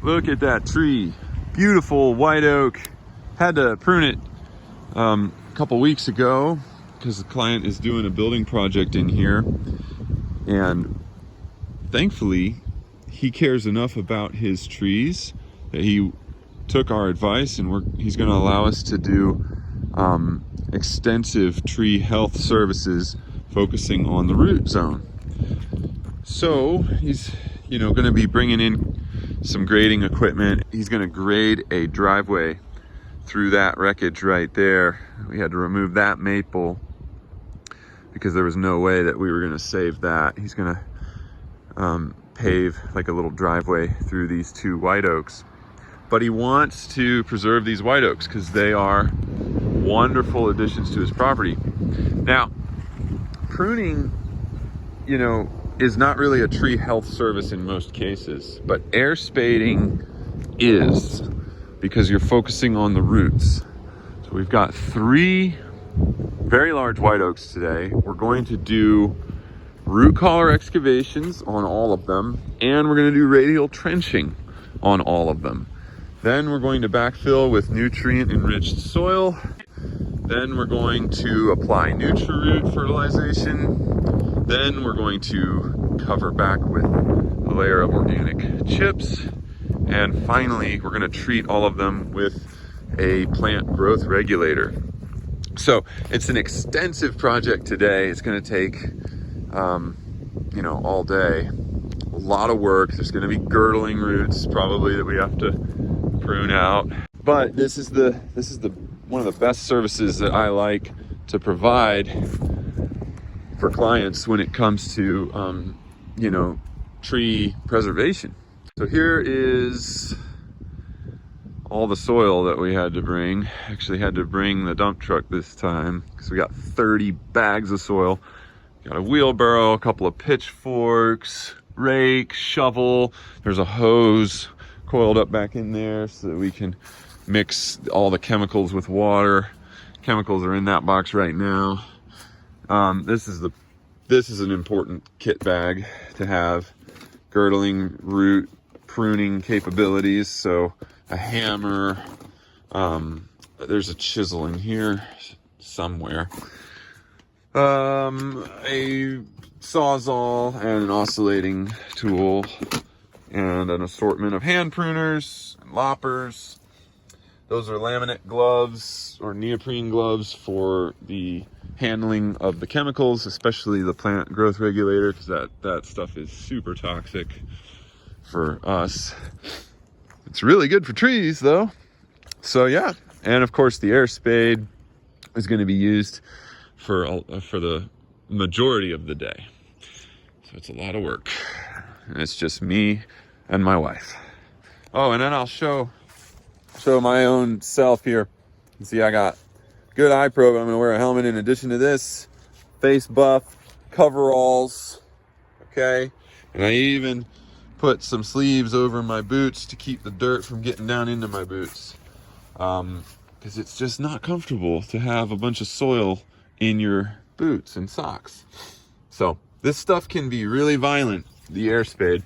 Look at that tree. Beautiful white oak. Had to prune it a couple weeks ago because the client is doing a building project in here. And thankfully, he cares enough about his trees that he took our advice, and he's going to allow us to do extensive tree health services focusing on the root zone. So he's going to be bringing in some grading equipment. He's going to grade a driveway through that wreckage right there. We had to remove that maple because there was no way that we were going to save that. He's going to pave like a little driveway through these two white oaks. But he wants to preserve these white oaks because they are wonderful additions to his property. Now, pruning, is not really a tree health service in most cases, but air spading is, because you're focusing on the roots. So we've got 3 very large white oaks today. We're going to do root collar excavations on all of them, and we're going to do radial trenching on all of them. Then we're going to backfill with nutrient enriched soil. Then we're going to apply Nutri-Root fertilization. Then we're going to cover back with a layer of organic chips. And finally, we're going to treat all of them with a plant growth regulator. So it's an extensive project today. It's going to take, all day. A lot of work. There's going to be girdling roots probably that we have to prune out. But this is the one of the best services that I like to provide for clients when it comes to tree preservation. So here is all the soil that we had to bring. Actually had to bring the dump truck this time because we got 30 bags of soil. Got a wheelbarrow, a couple of pitchforks, rake, shovel. There's a hose coiled up back in there so that we can mix all the chemicals with water. Chemicals are in that box right now. This is an important kit bag to have. Girdling root pruning capabilities. So a hammer. There's a chisel in here somewhere. A sawzall and an oscillating tool, and an assortment of hand pruners and loppers. Those are laminate gloves or neoprene gloves for the handling of the chemicals, especially the plant growth regulator, because that stuff is super toxic for us. It's really good for trees though. So yeah, and of course the air spade is going to be used for the majority of the day. So it's a lot of work. And it's just me and my wife. Oh, and then I'll show my own self here. You see, I got good eye probe. I'm gonna wear a helmet in addition to this, face buff, coveralls, okay? And I even put some sleeves over my boots to keep the dirt from getting down into my boots. Because it's just not comfortable to have a bunch of soil in your boots and socks. So this stuff can be really violent, the air spade.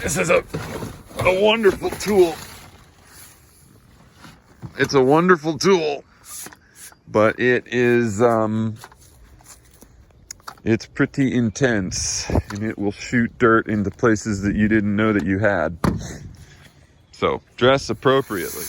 This is a wonderful tool. It's a wonderful tool, but it is, it's pretty intense, and it will shoot dirt into places that you didn't know that you had. So dress appropriately.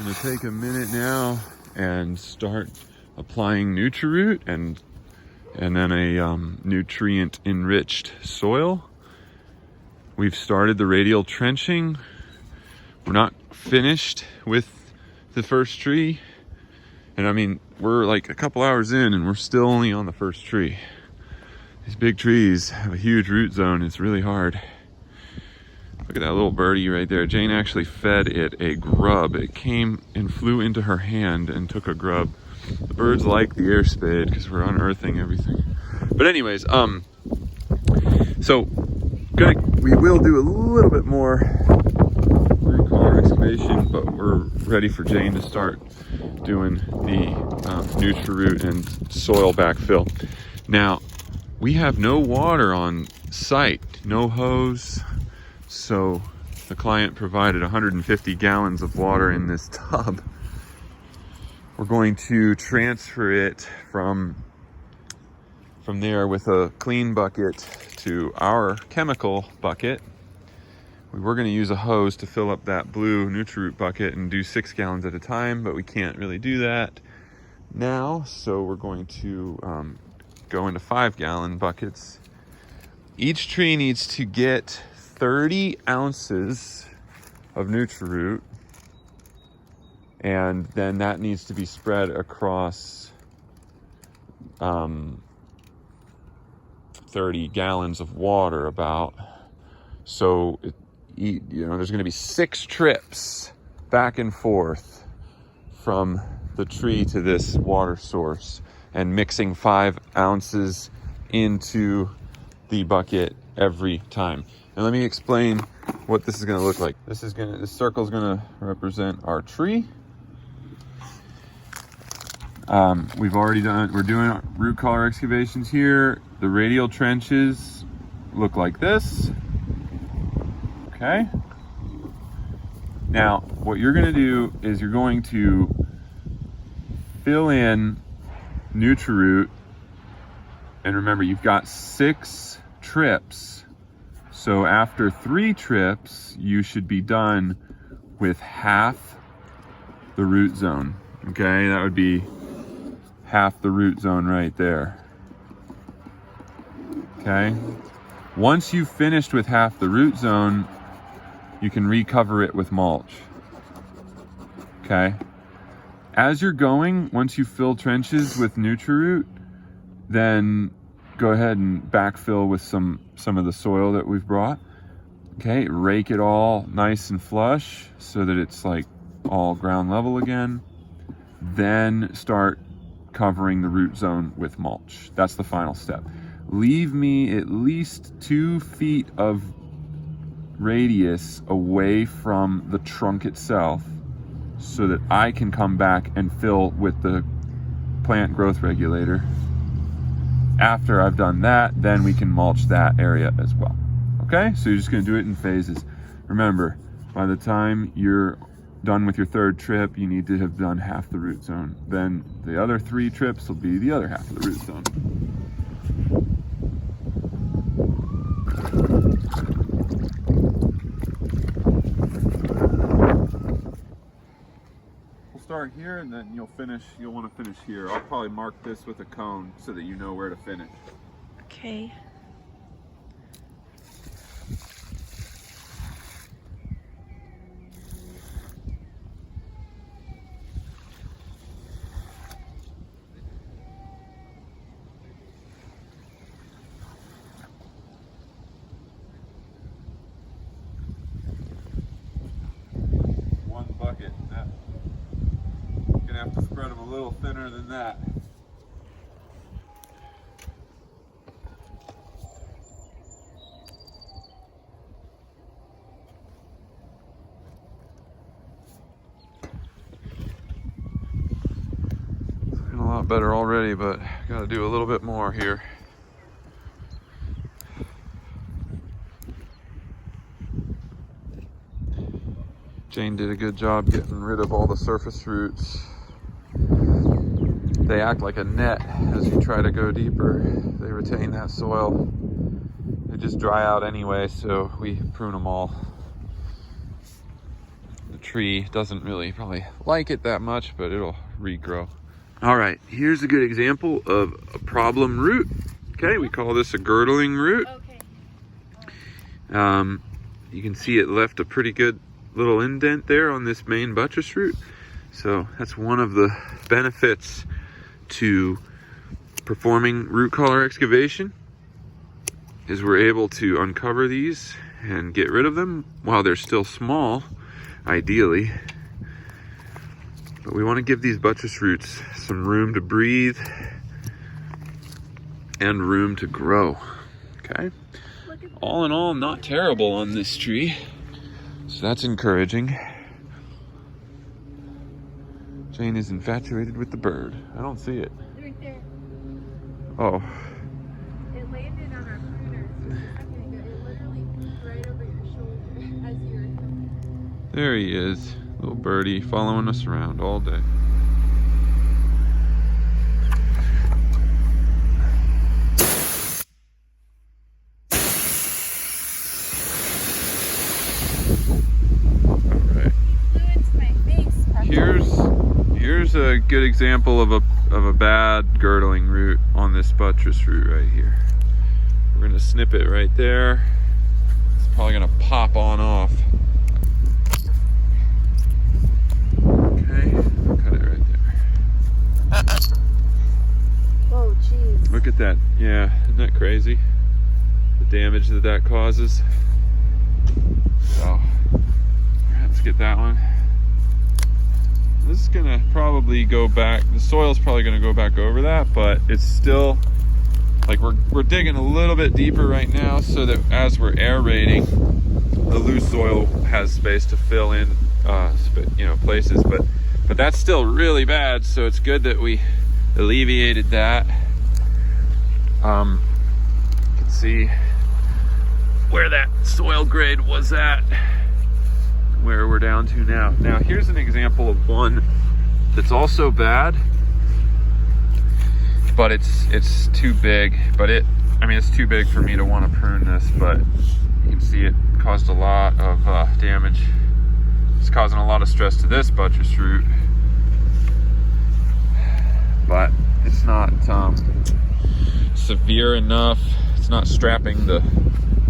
I'm gonna take a minute now and start applying NutriRoot and then a nutrient enriched soil. We've started the radial trenching. We're not finished with the first tree. And I mean, we're like a couple hours in and we're still only on the first tree. These big trees have a huge root zone. It's really hard. Look at that little birdie right there. Jane actually fed it a grub. It came and flew into her hand and took a grub. The birds like the airspade because we're unearthing everything. But anyways, so we will do a little bit more root collar excavation, but we're ready for Jane to start doing the NutriRoot and soil backfill. Now, we have no water on site, no hose, so the client provided 150 gallons of water in this tub. We're going to transfer it from there with a clean bucket to our chemical bucket. We were going to use a hose to fill up that blue NutriRoot bucket and do 6 gallons at a time, but we can't really do that now, so we're going to go into 5-gallon buckets. Each tree needs to get 30 ounces of NutriRoot, and then that needs to be spread across 30 gallons of water about. So there's going to be 6 trips back and forth from the tree to this water source, and mixing 5 ounces into the bucket every time. And let me explain what this is going to look like. This circle is going to represent our tree. We're doing root collar excavations here. The radial trenches look like this. Okay. Now, what you're going to do is you're going to fill in NutriRoot, and remember, you've got 6 trips. So after 3 trips, you should be done with half the root zone. Okay, that would be half the root zone right there. Okay, once you've finished with half the root zone, you can recover it with mulch. Okay, as you're going, once you fill trenches with NutriRoot, then go ahead and backfill with some of the soil that we've brought. Okay, rake it all nice and flush so that it's like all ground level again. Then start covering the root zone with mulch. That's the final step. Leave me at least 2 feet of radius away from the trunk itself so that I can come back and fill with the plant growth regulator. After I've done that, then we can mulch that area as well. Okay, so you're just going to do it in phases. Remember, by the time you're done with your 3rd trip, you need to have done half the root zone. Then the other 3 trips will be the other half of the root zone. We'll start here and then you'll want to finish here. I'll probably mark this with a cone so that you know where to finish. Okay. Bucket. You're gonna have to spread them a little thinner than that. It's looking a lot better already, but gotta do a little bit more here. Jane did a good job getting rid of all the surface roots. They act like a net as you try to go deeper. They retain that soil. They just dry out anyway, so we prune them all. The tree doesn't really probably like it that much, but it'll regrow. All right, here's a good example of a problem root. Okay, we call this a girdling root. Okay. You can see it left a pretty good little indent there on this main buttress root. So that's one of the benefits to performing root collar excavation, is we're able to uncover these and get rid of them while they're still small, ideally. But we want to give these buttress roots some room to breathe and room to grow. Okay? All in all, not terrible on this tree. So that's encouraging. Jane is infatuated with the bird. I don't see it. Right there. Oh. It landed on our pruner just a second ago. It literally flew right over your shoulder as you were. There he is. Little birdie following us around all day. Here's a good example of a bad girdling root on this buttress root right here. We're gonna snip it right there. It's probably gonna pop on off. Okay, cut it right there. Oh, jeez. Look at that. Yeah, isn't that crazy? The damage that causes. So, all right, let's get that one. This is gonna probably go back, the soil's probably gonna go back over that, but it's still, like we're digging a little bit deeper right now so that as we're aerating, the loose soil has space to fill in, places, but that's still really bad, so it's good that we alleviated that. You can see where that soil grade was at, where we're down to now. Now here's an example of one that's also bad, but it's too big. It's too big for me to want to prune this, but you can see it caused a lot of damage. It's causing a lot of stress to this buttress root, but it's not severe enough. It's not strapping the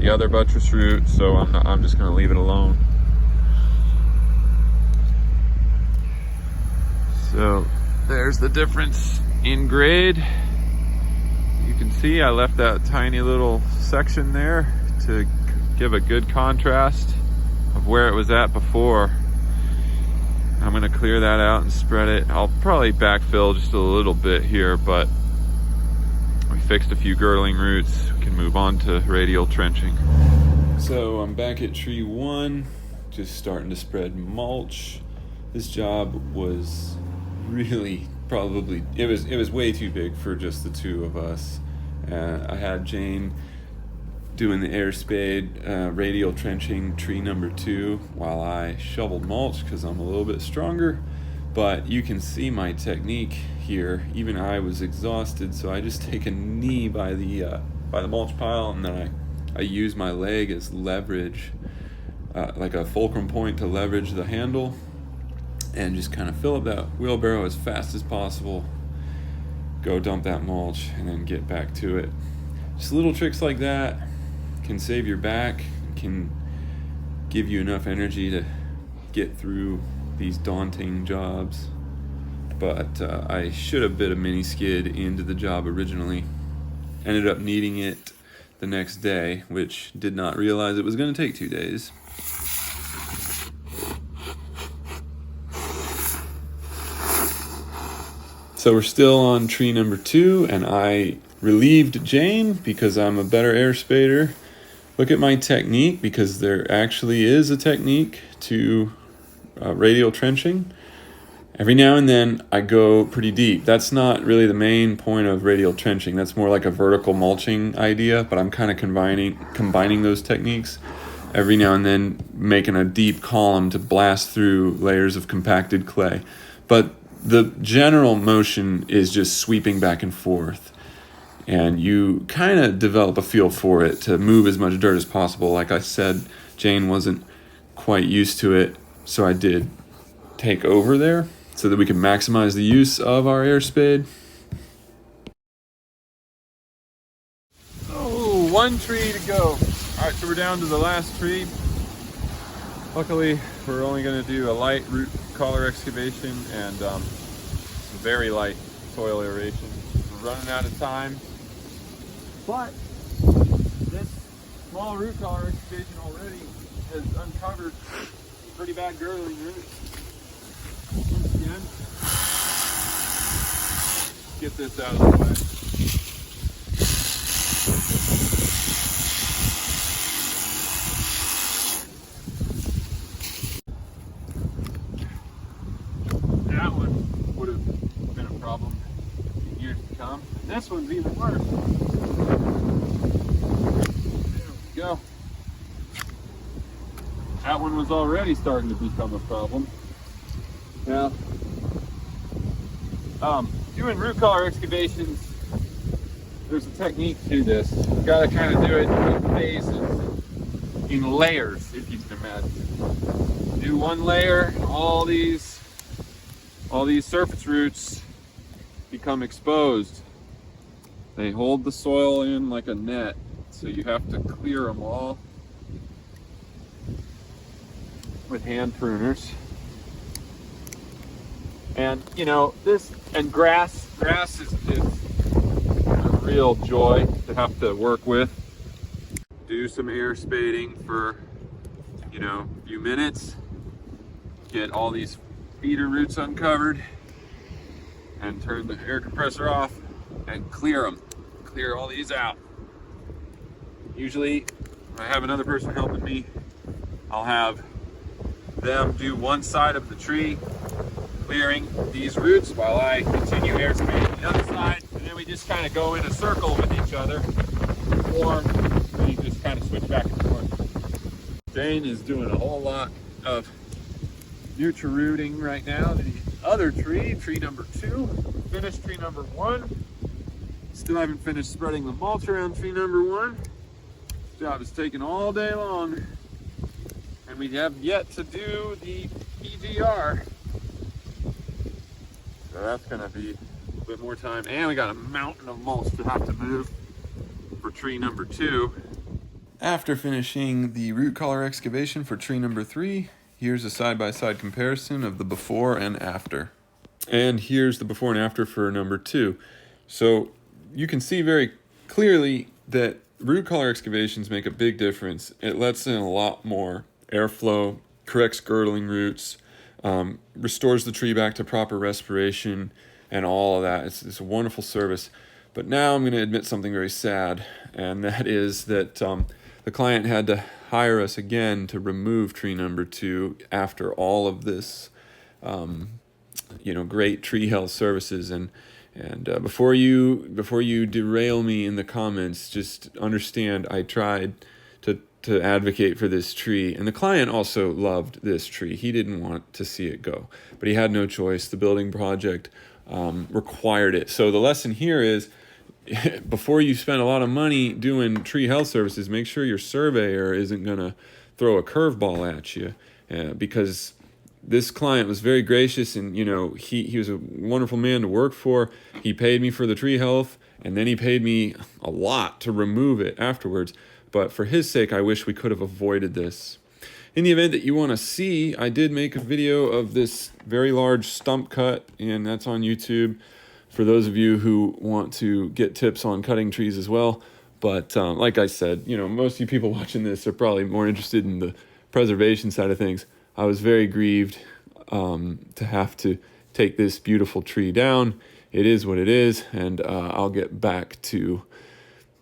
other buttress root, so I'm just going to leave it alone. So there's the difference in grade. You can see I left that tiny little section there to give a good contrast of where it was at before. I'm gonna clear that out and spread it. I'll probably backfill just a little bit here, but we fixed a few girdling roots. We can move on to radial trenching. So I'm back at tree 1, just starting to spread mulch. This job was really it was way too big for just the two of us. I had Jane doing the airspade radial trenching tree number 2 while I shoveled mulch because I'm a little bit stronger, but you can see my technique here. Even I was exhausted, so I just take a knee by the mulch pile, and then I use my leg as leverage, like a fulcrum point to leverage the handle, and just kind of fill up that wheelbarrow as fast as possible, go dump that mulch, and then get back to it. Just little tricks like that can save your back, can give you enough energy to get through these daunting jobs. But I should have bit a mini skid into the job originally. Ended up needing it the next day, which did not realize it was going to take 2 days. So we're still on tree number 2, and I relieved Jane because I'm a better airspader. Look at my technique, because there actually is a technique to radial trenching. Every now and then I go pretty deep. That's not really the main point of radial trenching. That's more like a vertical mulching idea, but I'm kind of combining those techniques. Every now and then making a deep column to blast through layers of compacted clay. But the general motion is just sweeping back and forth, and you kind of develop a feel for it to move as much dirt as possible. Like I said, Jane wasn't quite used to it So I did take over there so that we can maximize the use of our airspade. Oh, one tree to go. All right, so we're down to the last tree. Luckily, we're only going to do a light root collar excavation and very light soil aeration. We're running out of time, but this small root collar excavation already has uncovered pretty bad girdling roots. Once again, get this out of the way. That one would have been a problem in years to come. This one's even worse. There we go. That one was already starting to become a problem. Now, doing root collar excavations, there's a technique to this. You've got to kind of do it in phases, in layers, if you can imagine. Do one layer, all these surface roots become exposed. They hold the soil in like a net, so you have to clear them all with hand pruners. And you know, this and grass is a real joy to have to work with. Do some air spading for, you know, a few minutes. Get all these feeder roots uncovered and turn the air compressor off and clear them. Clear all these out. Usually, if I have another person helping me, I'll have them do one side of the tree, clearing these roots while I continue air spading the other side, and then we just kind of go in a circle with each other, or we just kind of switch back and forth. Dane is doing a whole lot of nutri-rooting right now. The other tree, tree number 2, finished tree number 1. Still haven't finished spreading the mulch around tree number 1. This job is taking all day long, and we have yet to do the PGR. So that's gonna be a little bit more time, and we got a mountain of mulch to have to move for tree number 2. After finishing the root collar excavation for tree number 3, here's a side-by-side comparison of the before and after. And here's the before and after for number 2. So you can see very clearly that root collar excavations make a big difference. It lets in a lot more airflow, corrects girdling roots, restores the tree back to proper respiration, and all of that. It's a wonderful service. But now I'm going to admit something very sad, and that is that the client had to hire us again to remove tree number 2 after all of this, great tree health services. And before you derail me in the comments, just understand I tried to advocate for this tree, and the client also loved this tree. He didn't want to see it go, but he had no choice. The building project required it. So the lesson here is, before you spend a lot of money doing tree health services, make sure your surveyor isn't going to throw a curveball at you, because this client was very gracious, and he was a wonderful man to work for. He paid me for the tree health, and then he paid me a lot to remove it afterwards. But for his sake, I wish we could have avoided this. In the event that you want to see, I did make a video of this very large stump cut, and that's on YouTube for those of you who want to get tips on cutting trees as well. But like I said, most of you people watching this are probably more interested in the preservation side of things. I was very grieved to have to take this beautiful tree down. It is what it is, and I'll get back to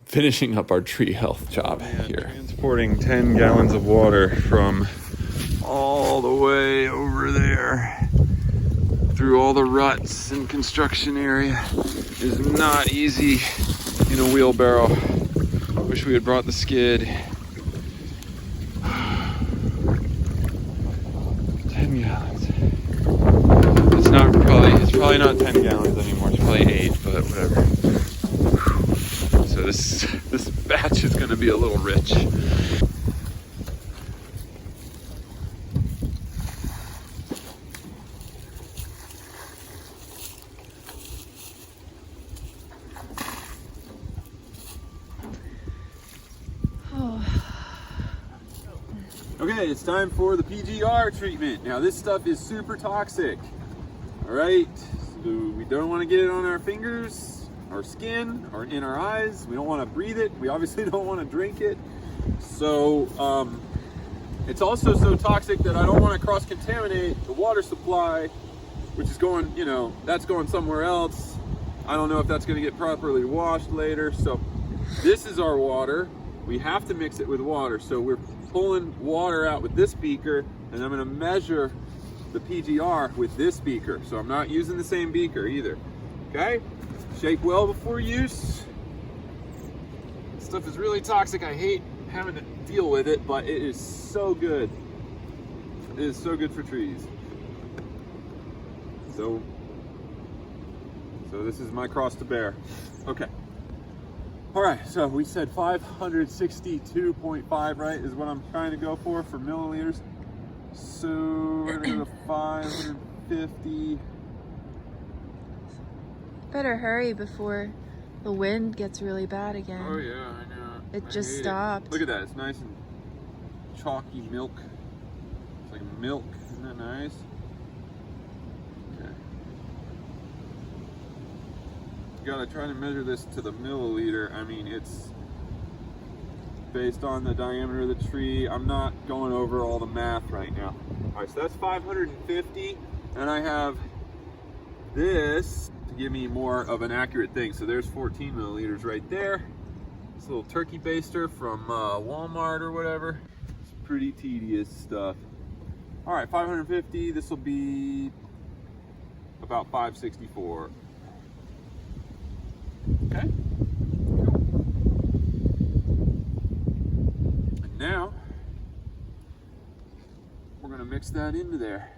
finishing up our tree health job here. Transporting 10 gallons of water from all the way over there through all the ruts and construction area is not easy in a wheelbarrow. Wish we had brought the skid. 10 gallons. It's probably not 10 gallons anymore. It's probably 8, but whatever. So this batch is going to be a little rich. Okay, it's time for the PGR treatment. Now this stuff is super toxic. All right, so we don't want to get it on our fingers, our skin, or in our eyes. We don't want to breathe it. We obviously don't want to drink it. So it's also so toxic that I don't want to cross-contaminate the water supply, which is going, you know, that's going somewhere else. I don't know if that's going to get properly washed later. So this is our water. We have to mix it with water. So we're pulling water out with this beaker, and I'm going to measure the PGR with this beaker. So I'm not using the same beaker either. Okay? Shake well before use. This stuff is really toxic. I hate having to deal with it, but it is so good. It is so good for trees. So this is my cross to bear. Okay. All right, so we said 562.5, right, is what I'm trying to go for milliliters. So we're gonna go to 550. Better hurry before the wind gets really bad again. Oh yeah, I know. It just stopped. Look at that, it's nice and chalky milk. It's like milk, isn't that nice? Okay. You gotta try to measure this to the milliliter. I mean, it's based on the diameter of the tree. I'm not going over all the math right now. All right, so that's 550, and I have this to give me more of an accurate thing. So there's 14 milliliters right there. This little turkey baster from Walmart or whatever. It's pretty tedious stuff. All right, 550, this will be about 564. Okay. And now we're gonna mix that into there.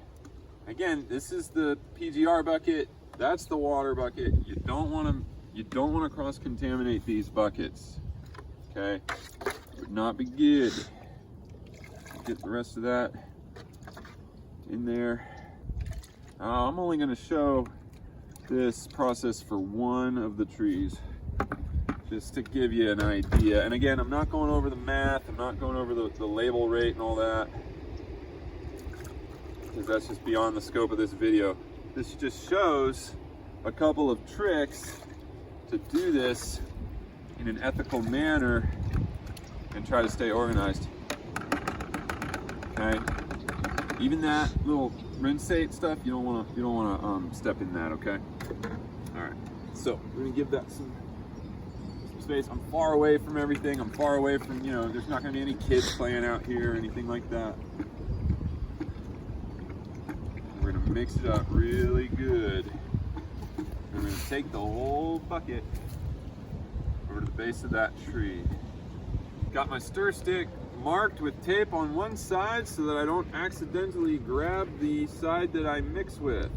Again, this is the PGR bucket. That's the water bucket. You don't want to cross-contaminate these buckets. Okay, it would not be good. Get the rest of that in there. I'm only going to show this process for one of the trees, just to give you an idea. And again, I'm not going over the math. I'm not going over the label rate and all that, because that's just beyond the scope of this video. This just shows a couple of tricks to do this in an ethical manner and try to stay organized. Okay, even that little rinsate stuff, you don't want to step in that. Okay. All right. So we're gonna give that some space. I'm far away from everything. I'm far away from, you know, there's not gonna be any kids playing out here or anything like that. We're gonna mix it up really good. We're gonna take the whole bucket over to the base of that tree. Got my stir stick marked with tape on one side so that I don't accidentally grab the side that I mix with.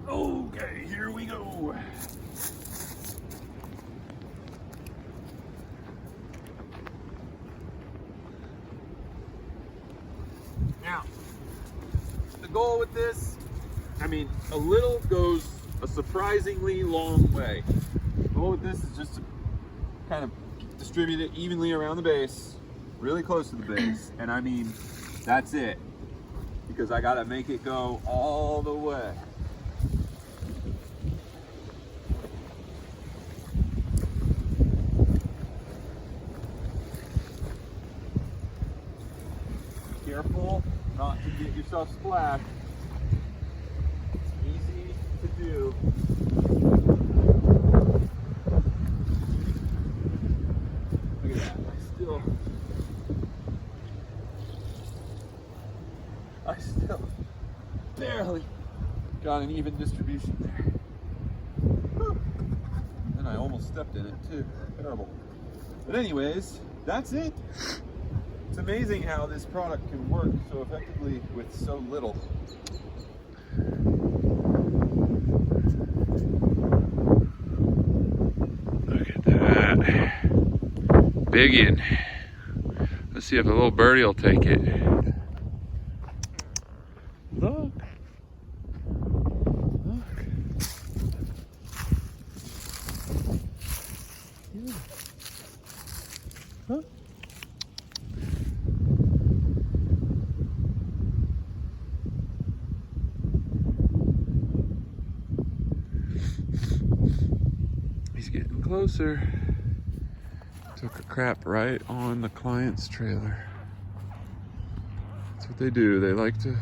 Okay, here we go. Now, the goal with this, I mean, a little goes a surprisingly long way. The goal with this is just to kind of distribute it evenly around the base, really close to the base, and I mean, that's it, because I gotta make it go all the way. Careful not to get yourself splashed. It's easy to do. Look at that. I still barely got an even distribution there. Whew. And I almost stepped in it too. Terrible. But anyways, that's it. It's amazing how this product can work so effectively with so little. Look at that. Biggin. Let's see if a little birdie will take it. Look. Look. Yeah. Huh? He's getting closer. Took a crap right on the client's trailer. That's what they do. They like to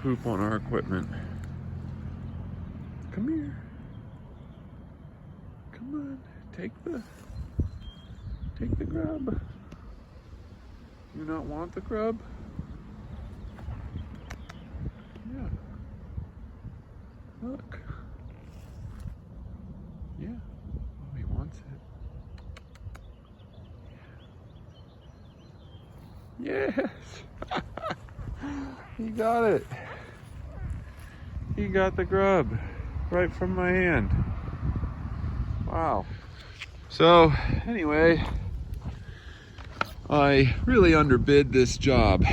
poop on our equipment. Come here. Come on. Take the grub. You not want the grub? Yeah. Look. Yeah. Oh, he wants it. Yes. He got it. He got the grub right from my hand. Wow. So anyway, I really underbid this job.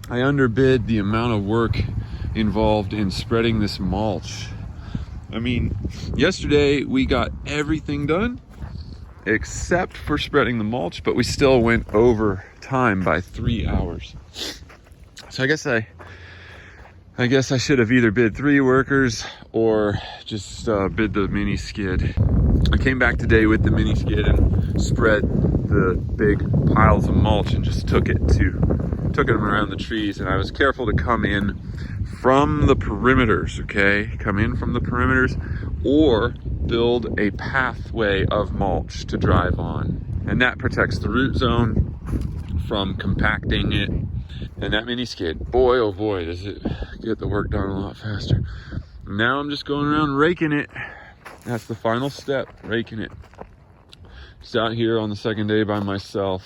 I underbid the amount of work involved in spreading this mulch. I mean, yesterday we got everything done except for spreading the mulch, but we still went over time by 3 hours. So I guess I should have either bid 3 workers or just bid the mini skid. I came back today with the mini skid and spread the big piles of mulch and just took them around the trees. And I was careful to come in from the perimeters, okay? Come in from the perimeters or build a pathway of mulch to drive on. And that protects the root zone from compacting it. And that mini skid, boy, oh boy, does it get the work done a lot faster. Now I'm just going around raking it. That's the final step, raking it. Just out here on the second day by myself.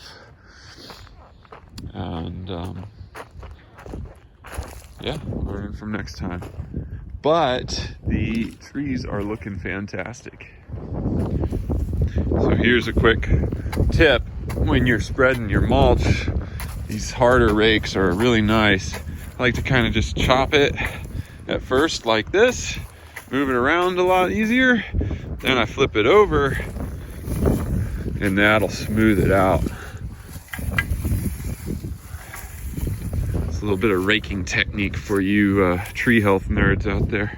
And yeah, learning from next time. But the trees are looking fantastic. So here's a quick tip. When you're spreading your mulch, these harder rakes are really nice. I like to kind of just chop it at first like this, move it around a lot easier. Then I flip it over and that'll smooth it out. It's a little bit of raking technique for you tree health nerds out there.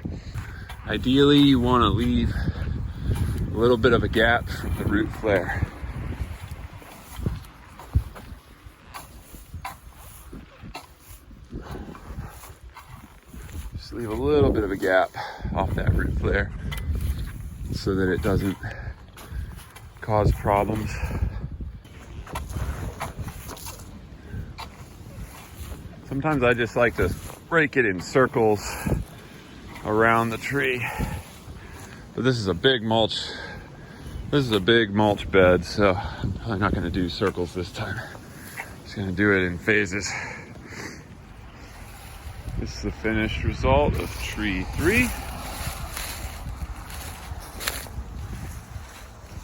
Ideally, you want to leave a little bit of a gap from the root flare. Just leave a little bit of a gap off that root flare so that it doesn't cause problems. Sometimes I just like to rake it in circles around the tree. But this is a big mulch. This is a big mulch bed, so I'm probably not going to do circles this time. Just going to do it in phases. This is the finished result of tree 3.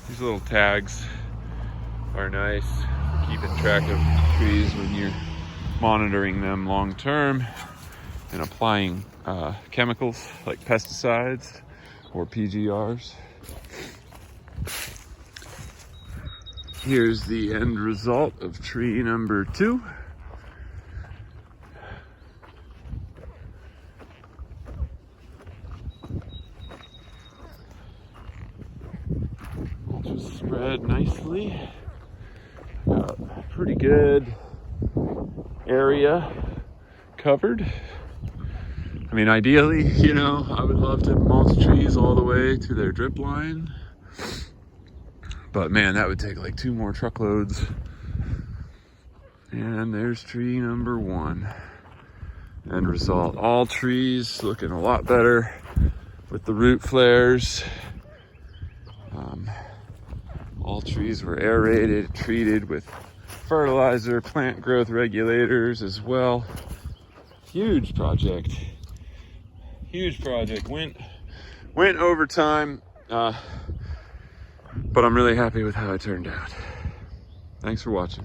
These little tags are nice for keeping track of trees when you're monitoring them long term and applying chemicals like pesticides or PGRs. Here's the end result of tree number 2. Mulch was spread nicely. Got a pretty good area covered. I mean, ideally, you know, I would love to mulch trees all the way to their drip line. But man, that would take like 2 more truckloads. And there's tree number 1. End result. All trees looking a lot better with the root flares. All trees were aerated, treated with fertilizer, plant growth regulators as well. Huge project. Huge project. Went over time, but I'm really happy with how it turned out. Thanks for watching.